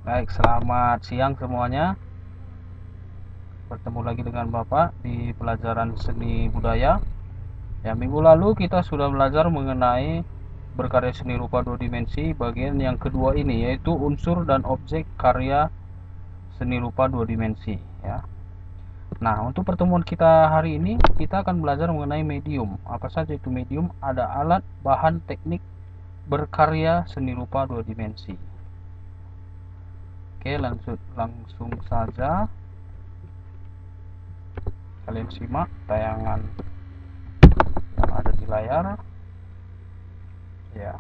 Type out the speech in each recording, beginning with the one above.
Baik, selamat siang semuanya. Bertemu lagi dengan Bapak di pelajaran seni budaya. Ya, minggu lalu kita sudah belajar mengenai berkarya seni rupa dua dimensi. Bagian yang kedua ini yaitu unsur dan objek karya seni rupa dua dimensi. Ya. Nah, untuk pertemuan kita hari ini kita akan belajar mengenai medium. Apa saja itu medium? Ada alat, bahan, teknik berkarya seni rupa dua dimensi. Oke, langsung saja kalian simak tayangan yang ada di layar. Ya,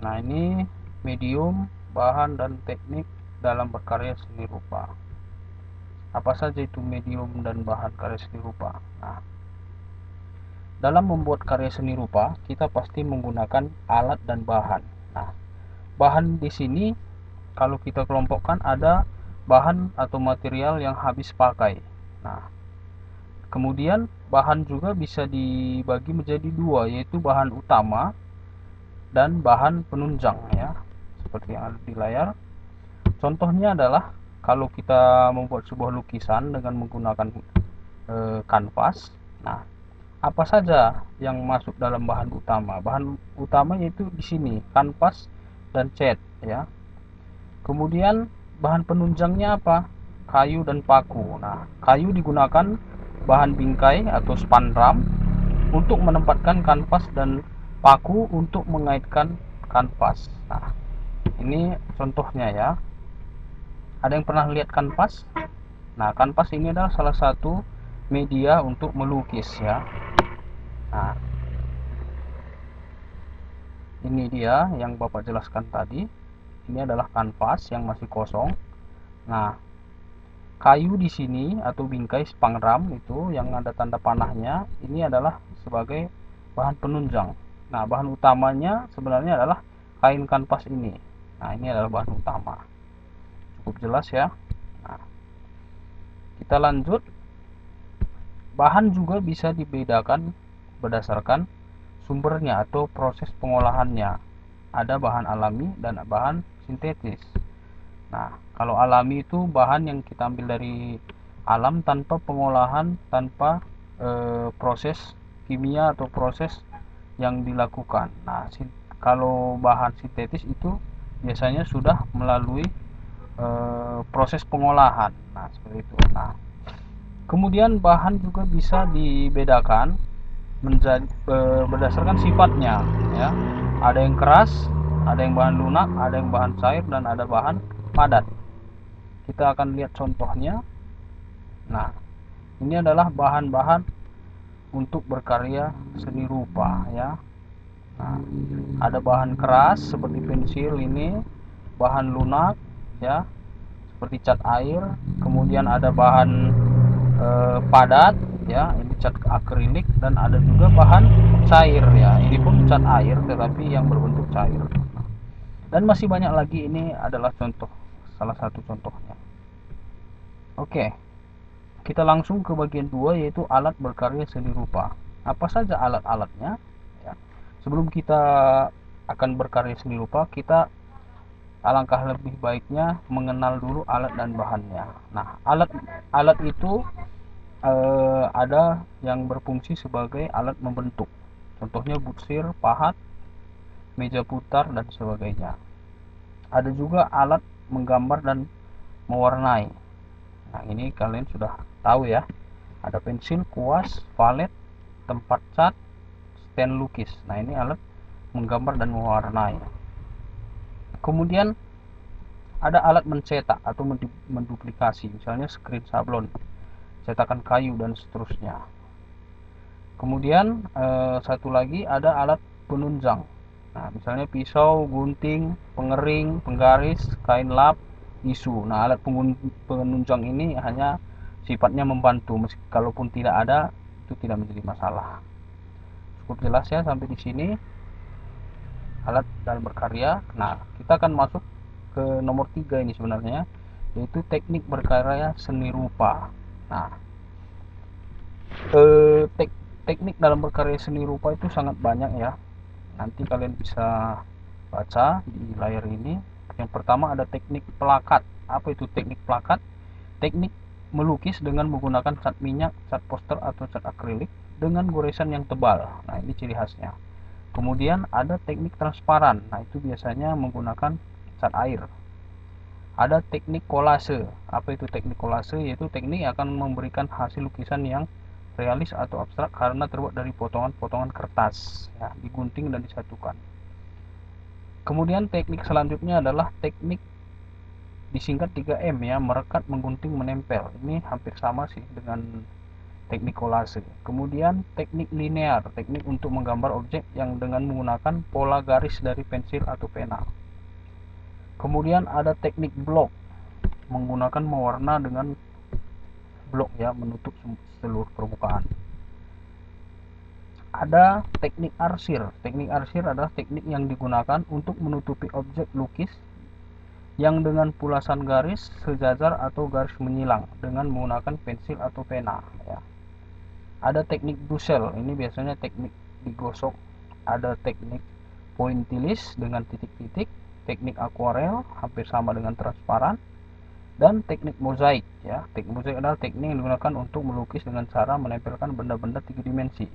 nah ini medium, bahan, dan teknik dalam berkarya seni rupa. Apa saja itu medium dan bahan karya seni rupa? Nah, dalam membuat karya seni rupa kita pasti menggunakan alat dan bahan. Nah, bahan di sini kalau kita kelompokkan ada bahan atau material yang habis pakai. Nah, kemudian bahan juga bisa dibagi menjadi dua, yaitu bahan utama dan bahan penunjang, ya, seperti yang ada di layar. Contohnya adalah kalau kita membuat sebuah lukisan dengan menggunakan kanvas. Nah, apa saja yang masuk dalam bahan utama? Bahan utama yaitu di sini kanvas dan cat, ya. Kemudian bahan penunjangnya apa? Kayu dan paku. Nah, kayu digunakan bahan bingkai atau spanram untuk menempatkan kanvas dan paku untuk mengaitkan kanvas. Nah, ini contohnya, ya. Ada yang pernah lihat kanvas? Nah, kanvas ini adalah salah satu media untuk melukis, ya. Nah, ini dia yang Bapak jelaskan tadi. Ini adalah kanvas yang masih kosong. Nah, kayu di sini atau bingkai spangram itu yang ada tanda panahnya, ini adalah sebagai bahan penunjang. Nah, bahan utamanya sebenarnya adalah kain kanvas ini. Nah, ini adalah bahan utama. Cukup jelas, ya. Nah, kita lanjut. Bahan juga bisa dibedakan berdasarkan sumbernya atau proses pengolahannya. Ada bahan alami dan bahan sintetis. Nah, kalau alami itu bahan yang kita ambil dari alam tanpa pengolahan, tanpa proses kimia atau proses yang dilakukan. Nah, kalau bahan sintetis itu biasanya sudah melalui proses pengolahan. Nah, seperti itu. Nah, kemudian bahan juga bisa dibedakan menjadi berdasarkan sifatnya, ya. Ada yang keras, ada yang bahan lunak, ada yang bahan cair, dan ada bahan padat. Kita akan lihat contohnya. Nah, ini adalah bahan-bahan untuk berkarya seni rupa, ya. Nah, ada bahan keras seperti pensil ini, bahan lunak, ya, seperti cat air. Kemudian ada bahan padat, ya, ini cat akrilik, dan ada juga bahan cair, ya, ini pun cat air tetapi yang berbentuk cair. Dan masih banyak lagi, ini adalah contoh, salah satu contohnya. Oke, kita langsung ke bagian 2 yaitu alat berkarya seni rupa. Apa saja alat-alatnya, ya. Sebelum kita akan berkarya seni rupa, kita alangkah lebih baiknya mengenal dulu alat dan bahannya. Nah, alat itu ada yang berfungsi sebagai alat membentuk. Contohnya butsir, pahat, meja putar, dan sebagainya. Ada juga alat menggambar dan mewarnai. Nah, ini kalian sudah tahu, ya. Ada pensil, kuas, valet, tempat cat, stand lukis. Nah, ini alat menggambar dan mewarnai. Kemudian ada alat mencetak atau menduplikasi, misalnya screen sablon, cetakan kayu, dan seterusnya. Kemudian satu lagi ada alat penunjang. Nah, misalnya pisau, gunting, pengering, penggaris, kain lap, isu. Nah, alat penunjang ini hanya sifatnya membantu, kalaupun tidak ada itu tidak menjadi masalah. Cukup jelas, ya, sampai di sini alat dalam berkarya. Nah, kita akan masuk ke nomor 3 ini sebenarnya, yaitu teknik berkarya seni rupa. Nah, teknik dalam berkarya seni rupa itu sangat banyak, ya. Nanti kalian bisa baca di layar ini. Yang pertama ada teknik pelakat. Apa itu teknik pelakat? Teknik melukis dengan menggunakan cat minyak, cat poster atau cat akrilik dengan goresan yang tebal. Nah, ini ciri khasnya. Kemudian ada teknik transparan. Nah, itu biasanya menggunakan cat air. Ada teknik kolase. Apa itu teknik kolase? Yaitu teknik yang akan memberikan hasil lukisan yang realis atau abstrak karena terbuat dari potongan-potongan kertas, ya, digunting dan disatukan. Kemudian teknik selanjutnya adalah teknik disingkat 3M, ya, merekat, menggunting, menempel. Ini hampir sama sih dengan teknik kolase. Kemudian teknik linear, teknik untuk menggambar objek yang dengan menggunakan pola garis dari pensil atau pena. Kemudian ada teknik blok, menggunakan mewarna dengan blok, ya, menutup seluruh permukaan. Ada teknik arsir. Teknik arsir adalah teknik yang digunakan untuk menutupi objek lukis yang dengan pulasan garis sejajar atau garis menyilang dengan menggunakan pensil atau pena, ya. Ada teknik brussel, ini biasanya teknik digosok. Ada teknik pointillis dengan titik-titik, teknik akuarel hampir sama dengan transparan, dan teknik mozaik, ya. Teknik mozaik adalah teknik yang digunakan untuk melukis dengan cara menempelkan benda-benda 3 dimensi.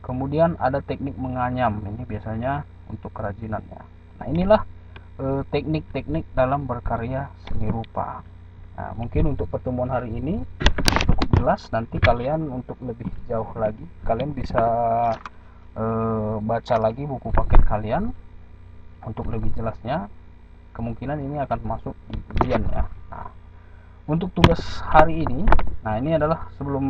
Kemudian ada teknik menganyam, ini biasanya untuk kerajinannya. Nah, inilah teknik-teknik dalam berkarya seni rupa. Nah, mungkin untuk pertemuan hari ini cukup jelas. Nanti kalian untuk lebih jauh lagi, kalian bisa baca lagi buku paket kalian untuk lebih jelasnya. Kemungkinan ini akan masuk di ujian, ya. Nah, untuk tugas hari ini, nah ini adalah sebelum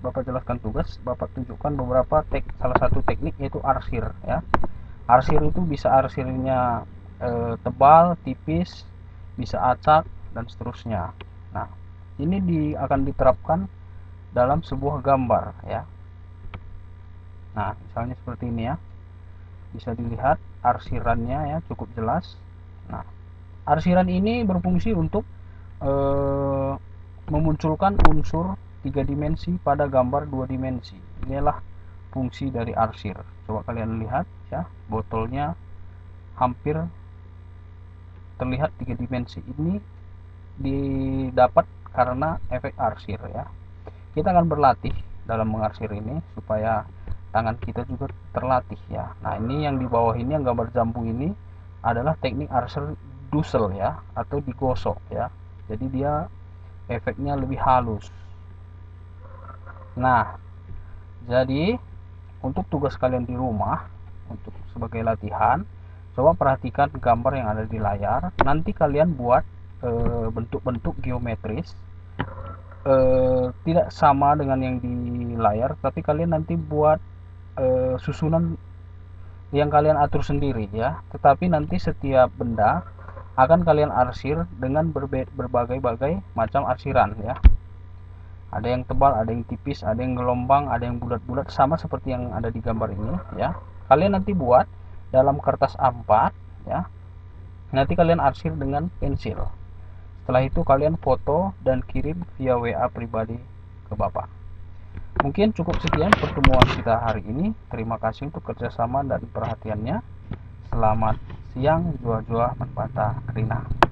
Bapak jelaskan tugas, Bapak tunjukkan beberapa salah satu teknik, yaitu arsir, ya. Arsir itu bisa arsirnya tebal, tipis, bisa acak, dan seterusnya. Nah, ini akan diterapkan dalam sebuah gambar, ya. Nah, misalnya seperti ini, ya. Bisa dilihat arsirannya, ya, cukup jelas. Nah, arsiran ini berfungsi untuk memunculkan unsur 3 dimensi pada gambar 2 dimensi. Inilah fungsi dari arsir. Coba kalian lihat, ya, botolnya hampir terlihat 3 dimensi. Ini didapat karena efek arsir, ya. Kita akan berlatih dalam mengarsir ini supaya tangan kita juga terlatih, ya. Nah, ini yang di bawah ini, yang gambar jambu ini adalah teknik arsir dusel, ya, atau digosok, ya. Jadi dia efeknya lebih halus. Nah, jadi untuk tugas kalian di rumah, untuk sebagai latihan, coba perhatikan gambar yang ada di layar. Nanti kalian buat bentuk-bentuk geometris, tidak sama dengan yang di layar, tapi kalian nanti buat susunan yang kalian atur sendiri, ya. Tetapi nanti setiap benda akan kalian arsir dengan berbagai-bagai macam arsiran, ya. Ada yang tebal, ada yang tipis, ada yang gelombang, ada yang bulat-bulat, sama seperti yang ada di gambar ini, ya. Kalian nanti buat dalam kertas A4, ya. Nanti kalian arsir dengan pensil. Setelah itu kalian foto dan kirim via WA pribadi ke Bapak. Mungkin cukup sekian pertemuan kita hari ini. Terima kasih untuk kerjasama dan perhatiannya. Selamat siang, jua-jua Manpata Krina.